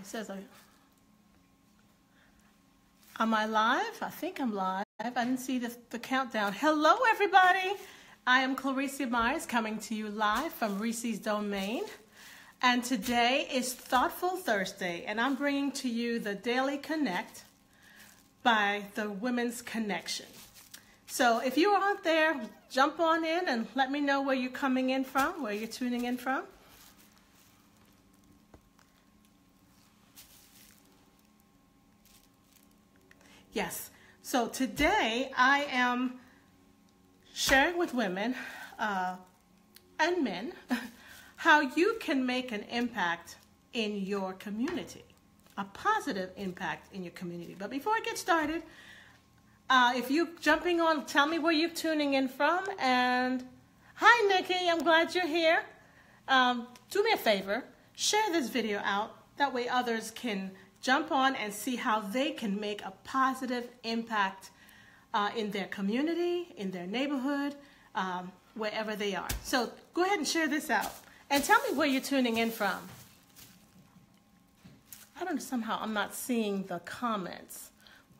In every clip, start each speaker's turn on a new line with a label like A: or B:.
A: it says, am I live? I think I'm live. I didn't see the countdown. Hello, everybody. I am Recie Myers coming to you live from Recie's Domain. And today is Thoughtful Thursday, and I'm bringing to you the Daily Connect by the Women's Connection. So if you are out there, jump on in and let me know where you're coming in from, where you're tuning in from. Yes, so today I am sharing with women and men how you can make an impact in your community, a positive impact in your community. But before I get started, if you're jumping on, tell me where you're tuning in from. And hi, Nikki, I'm glad you're here. Do me a favor, share this video out. That way others can jump on and see how they can make a positive impact in their community, in their neighborhood, wherever they are. So go ahead and share this out. And tell me where you're tuning in from. I don't know, somehow I'm not seeing the comments.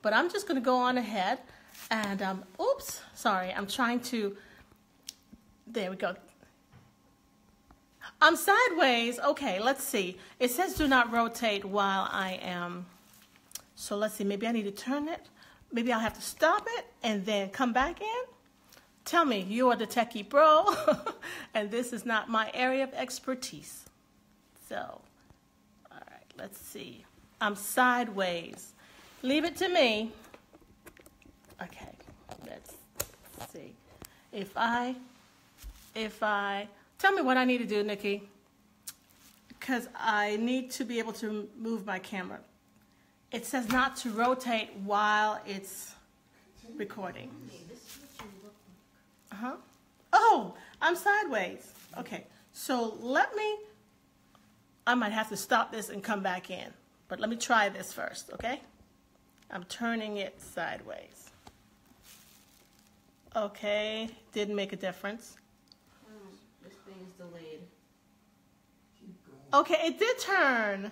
A: But I'm just going to go on ahead and, oops, sorry, I'm trying to, there we go. I'm sideways. Okay, let's see. It says do not rotate while I am. So let's see, maybe I need to turn it. Maybe I'll have to stop it and then come back in. Tell me, you are the techie bro, and this is not my area of expertise. So, all right, let's see. I'm sideways. Leave it to me. Okay, let's see. If I, tell me what I need to do, Nikki, because I need to be able to move my camera. It says not to rotate while it's recording. Uh-huh. Oh, I'm sideways. Okay, so I might have to stop this and come back in, but let me try this first, okay? I'm turning it sideways. Okay, didn't make a difference.
B: This thing is delayed.
A: Okay, it did turn.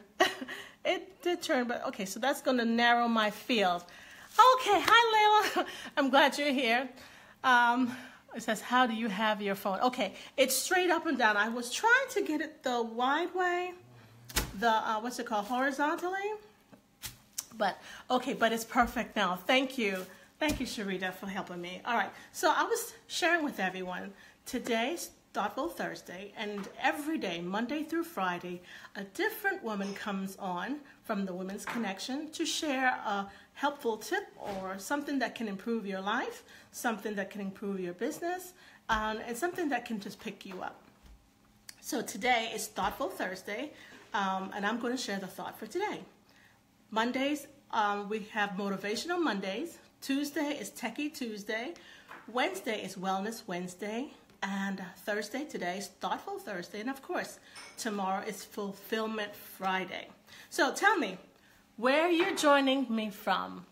A: It did turn, but okay, so that's going to narrow my field. Okay, hi Layla. I'm glad you're here. It says, how do you have your phone? Okay, it's straight up and down. I was trying to get it the wide way, the, what's it called, horizontally. But, okay, but it's perfect now. Thank you. Thank you, Sharita, for helping me. All right, so I was sharing with everyone today's Thoughtful Thursday, and every day, Monday through Friday, a different woman comes on from the Women's Connection to share a helpful tip or something that can improve your life, something that can improve your business, and something that can just pick you up. So today is Thoughtful Thursday, and I'm going to share the thought for today. Mondays, we have Motivational Mondays. Tuesday is Techie Tuesday. Wednesday is Wellness Wednesday. And Thursday, today is Thoughtful Thursday. And of course, tomorrow is Fulfillment Friday. So tell me where you're joining me from.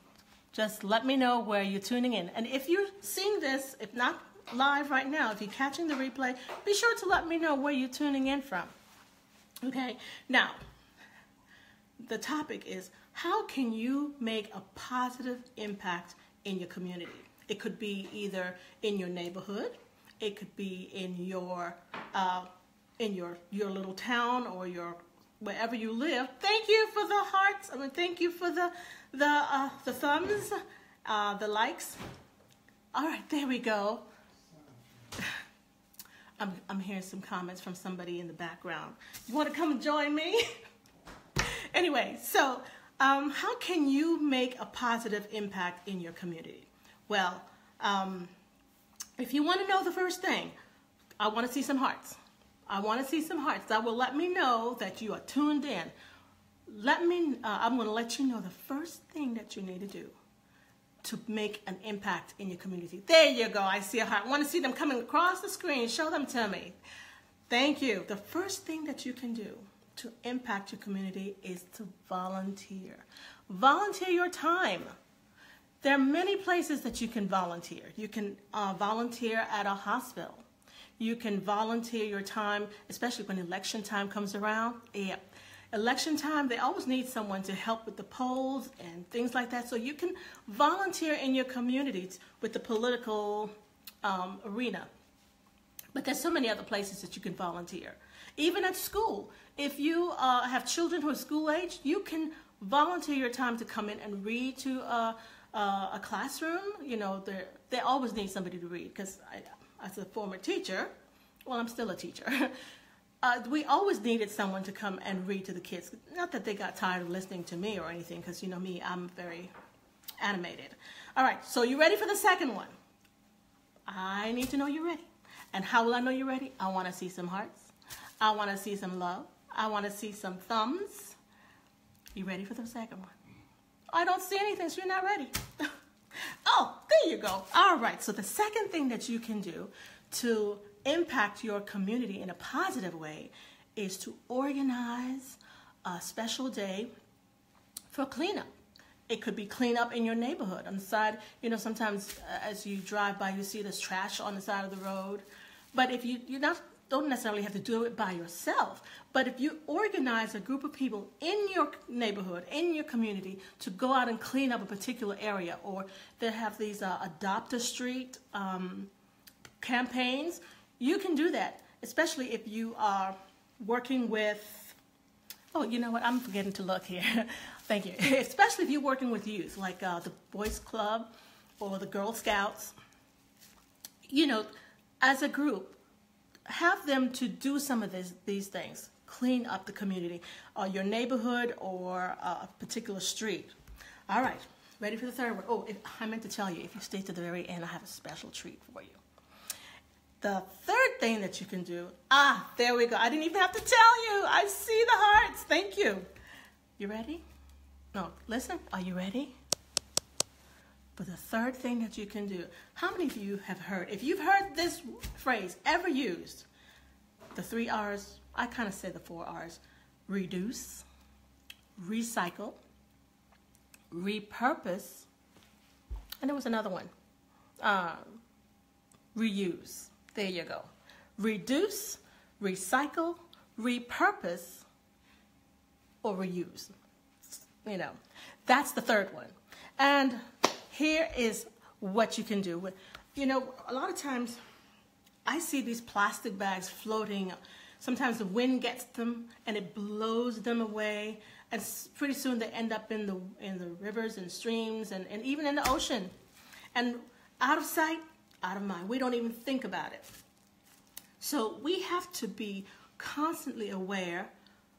A: Just let me know where you're tuning in. And if you're seeing this, if not live right now, if you're catching the replay, be sure to let me know where you're tuning in from. Okay, now, the topic is, how can you make a positive impact in your community? It could be either in your neighborhood, it could be in your little town or wherever you live. Thank you for the hearts. I mean, thank you for the thumbs, the likes. All right, there we go. I'm hearing some comments from somebody in the background. You want to come join me? Anyway, so how can you make a positive impact in your community? Well, if you want to know the first thing, I want to see some hearts. I want to see some hearts. That will let me know that you are tuned in. I'm going to let you know the first thing that you need to do to make an impact in your community. There you go. I see a heart. I want to see them coming across the screen. Show them to me. Thank you. The first thing that you can do to impact your community is to volunteer. Volunteer your time. There are many places that you can volunteer. You can volunteer at a hospital. You can volunteer your time, especially when election time comes around. Yeah. election time, they always need someone to help with the polls and things like that. So you can volunteer in your communities with the political arena. But there's so many other places that you can volunteer. Even at school, if you have children who are school age, you can volunteer your time to come in and read to a classroom. You know, they always need somebody to read, because as a former teacher, well, I'm still a teacher, we always needed someone to come and read to the kids. Not that they got tired of listening to me or anything, because you know me, I'm very animated. All right, so you ready for the second one? I need to know you're ready. And how will I know you're ready? I want to see some hearts. I want to see some love. I want to see some thumbs. You ready for the second one? I don't see anything, so you're not ready. Oh, there you go. All right, so the second thing that you can do to impact your community in a positive way is to organize a special day for cleanup. It could be cleanup in your neighborhood. On the side, you know, sometimes as you drive by, you see this trash on the side of the road. But if you don't necessarily have to do it by yourself, but if you organize a group of people in your neighborhood, in your community, to go out and clean up a particular area, or they have these Adopt a Street campaigns, you can do that, especially if you are working with, oh, you know what, I'm forgetting to look here. Thank you. Especially if you're working with youth, like the Boys Club or the Girl Scouts. You know, as a group, have them to do some of these things. Clean up the community, or your neighborhood, or a particular street. All right, ready for the third one? Oh, I meant to tell you, if you stay to the very end, I have a special treat for you. The third thing that you can do, there we go. I didn't even have to tell you. I see the hearts. Thank you. You ready? No, listen, are you ready? But the third thing that you can do, how many of you have heard, if you've heard this phrase ever used, the 3 R's, I kind of say the 4 R's, reduce, recycle, repurpose, and there was another one, reuse. There you go. Reduce, recycle, repurpose, or reuse. You know, that's the third one. And here is what you can do. You know, a lot of times I see these plastic bags floating. Sometimes the wind gets them and it blows them away. And pretty soon they end up in the rivers and streams and even in the ocean. And out of sight, out of mind. We don't even think about it. So we have to be constantly aware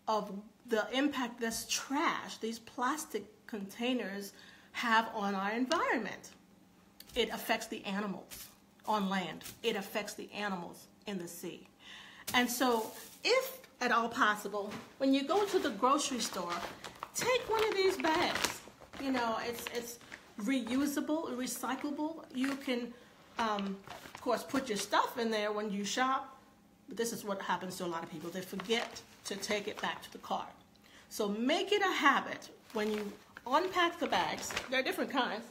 A: of the impact this trash, these plastic containers, have on our environment. It affects the animals on land. It affects the animals in the sea. And so if at all possible, when you go to the grocery store, take one of these bags. You know, it's reusable, recyclable. You can, of course, put your stuff in there when you shop. But this is what happens to a lot of people. They forget to take it back to the car. So make it a habit when you unpack the bags. There are different kinds.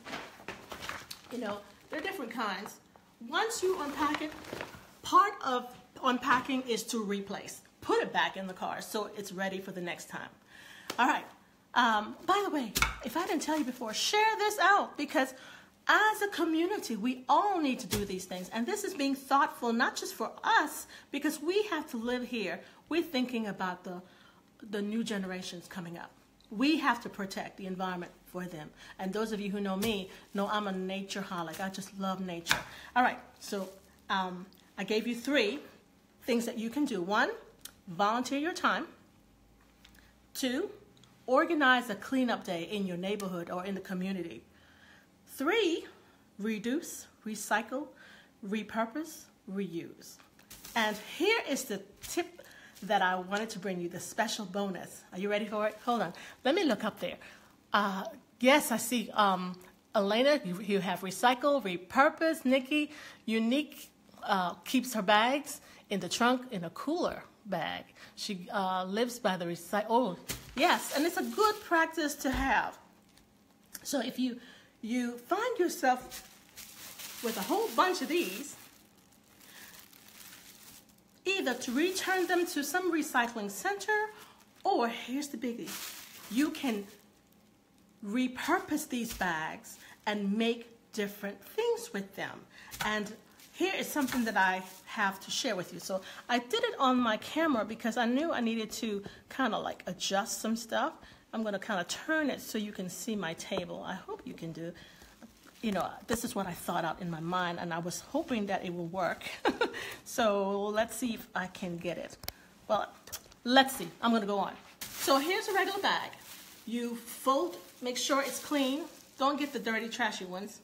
A: You know, there are different kinds. Once you unpack it, part of unpacking is to replace. Put it back in the car so it's ready for the next time. All right. By the way, if I didn't tell you before, share this out, because as a community, we all need to do these things. And this is being thoughtful, not just for us, because we have to live here. We're thinking about the new generations coming up. We have to protect the environment for them. And those of you who know me know I'm a nature-holic. I just love nature. All right, so I gave you 3 things that you can do. 1, volunteer your time. 2, organize a cleanup day in your neighborhood or in the community. 3, reduce, recycle, repurpose, reuse. And here is the tip that I wanted to bring you, the special bonus. Are you ready for it? Hold on. Let me look up there. Yes, I see Elena, you have recycle, repurpose. Nikki, Unique keeps her bags in the trunk in a cooler bag. She lives by the recycle. Oh, yes, and it's a good practice to have. So if you find yourself with a whole bunch of these, either to return them to some recycling center Or here's the biggie. You can repurpose these bags and make different things with them. And here is something that I have to share with you. So I did it on my camera because I knew I needed to kind of like adjust some stuff. I'm going to kind of turn it so you can see my table. I hope you can do. You know, this is what I thought out in my mind, and I was hoping that it will work. So let's see if I can get it. Well, let's see. I'm going to go on. So here's a regular bag. You fold, make sure it's clean. Don't get the dirty, trashy ones.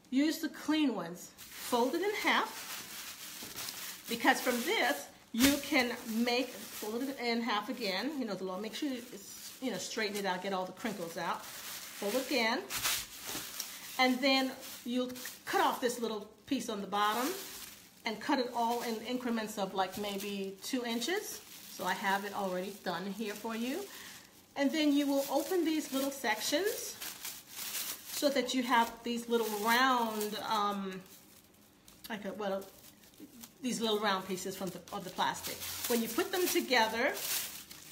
A: Use the clean ones. Fold it in half, because from this, you can fold it in half again. You know, the law, make sure it's, you know, straighten it out, get all the crinkles out. Fold again. And then you'll cut off this little piece on the bottom and cut it all in increments of like maybe 2 inches. So I have it already done here for you. And then you will open these little sections so that you have these little round, these little round pieces of the plastic. When you put them together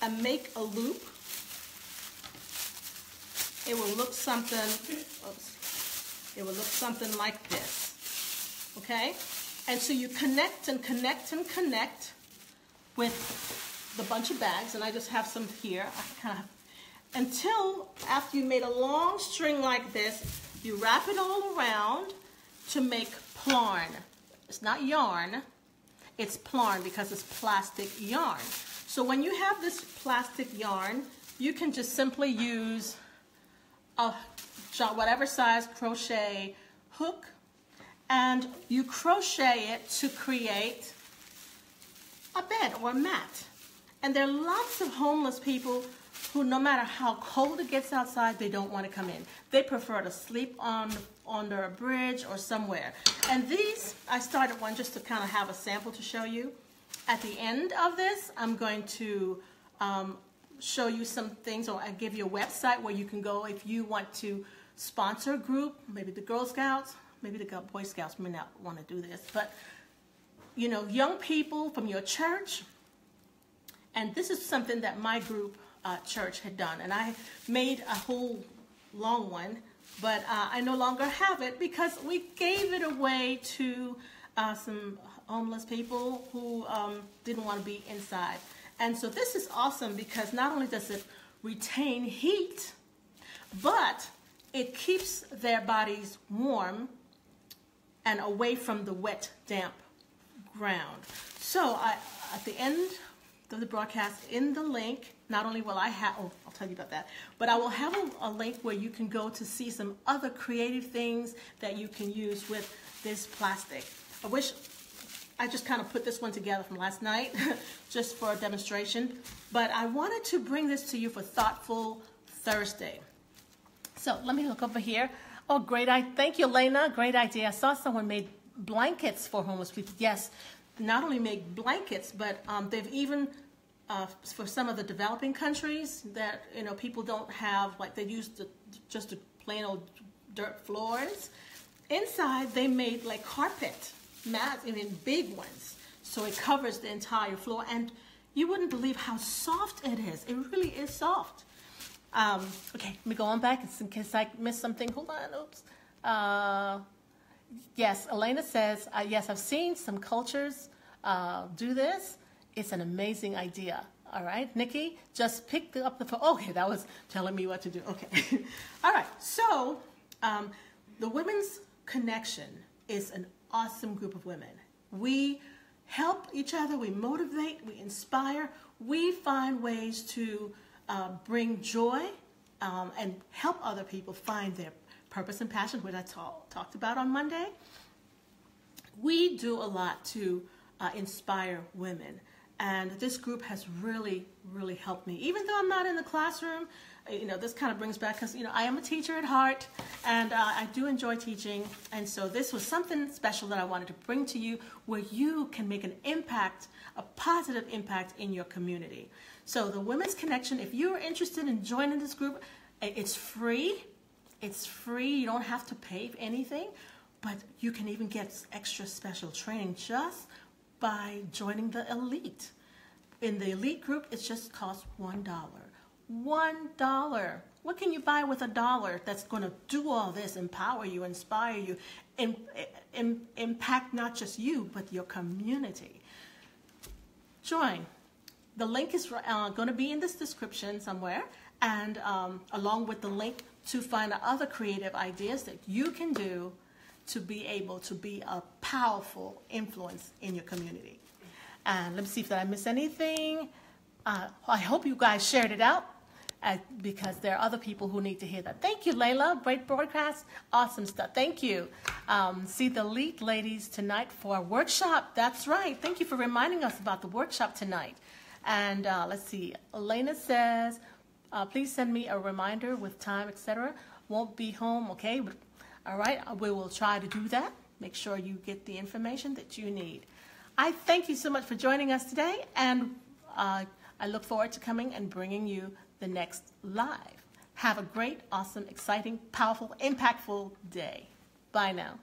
A: and make a loop, it will look something, it will look something like this, okay? And so you connect and connect and connect with the bunch of bags, and I just have some here. Until after you made a long string like this, you wrap it all around to make plarn. It's not yarn, it's plarn because it's plastic yarn. So when you have this plastic yarn, you can just simply use a whatever size crochet hook, and you crochet it to create a bed or a mat. And there are lots of homeless people who, no matter how cold it gets outside, they don't want to come in. They prefer to sleep under a bridge or somewhere. And these, I started one just to kind of have a sample to show you. At the end of this, I'm going to show you some things, or I give you a website where you can go if you want to sponsor a group, maybe the Girl Scouts, maybe the Boy Scouts may not want to do this, but you know, young people from your church. And this is something that my group church had done, and I made a whole long one, but I no longer have it because we gave it away to some homeless people who didn't want to be inside. And so this is awesome because not only does it retain heat, but it keeps their bodies warm and away from the wet, damp ground. So at the end of the broadcast, in the link, not only will I have, I'll tell you about that, but I will have a link where you can go to see some other creative things that you can use with this plastic. I wish I just kind of put this one together from last night just for a demonstration, but I wanted to bring this to you for Thoughtful Thursday. So let me look over here. Oh, great. Thank you, Elena. Great idea. I saw someone made blankets for homeless people. Yes, not only make blankets, but they've even, for some of the developing countries that, you know, people don't have, like they use just the plain old dirt floors. Inside, they made like carpet mats, I mean big ones. So it covers the entire floor, and you wouldn't believe how soft it is. It really is soft. Okay, let me go on back in case I missed something. Hold on, oops. Yes, Elena says, yes, I've seen some cultures do this. It's an amazing idea. All right, Nikki, just pick up the phone. Okay, that was telling me what to do. Okay. All right, so the Women's Connection is an awesome group of women. We help each other, we motivate, we inspire, we find ways to bring joy and help other people find their purpose and passion, which I talked about on Monday. We do a lot to inspire women, and this group has really, really helped me. Even though I'm not in the classroom, you know, this kind of brings back, because, you know, I am a teacher at heart, and I do enjoy teaching, and so this was something special that I wanted to bring to you where you can make an impact, a positive impact in your community. So the Women's Connection, if you're interested in joining this group, it's free. It's free. You don't have to pay for anything, but you can even get extra special training just by joining the elite. In the elite group, it just costs $1. $1. What can you buy with $1 that's going to do all this, empower you, inspire you, impact not just you, but your community? Join. The link is going to be in this description somewhere, and along with the link to find other creative ideas that you can do to be able to be a powerful influence in your community. And let me see if I missed anything. I hope you guys shared it out because there are other people who need to hear that. Thank you, Layla. Great broadcast. Awesome stuff. Thank you. See the elite ladies tonight for a workshop. That's right. Thank you for reminding us about the workshop tonight. And let's see. Elena says, please send me a reminder with time, etc. Won't be home, okay? But, all right. We will try to do that. Make sure you get the information that you need. I thank you so much for joining us today, and I look forward to coming and bringing you the next live. Have a great, awesome, exciting, powerful, impactful day. Bye now.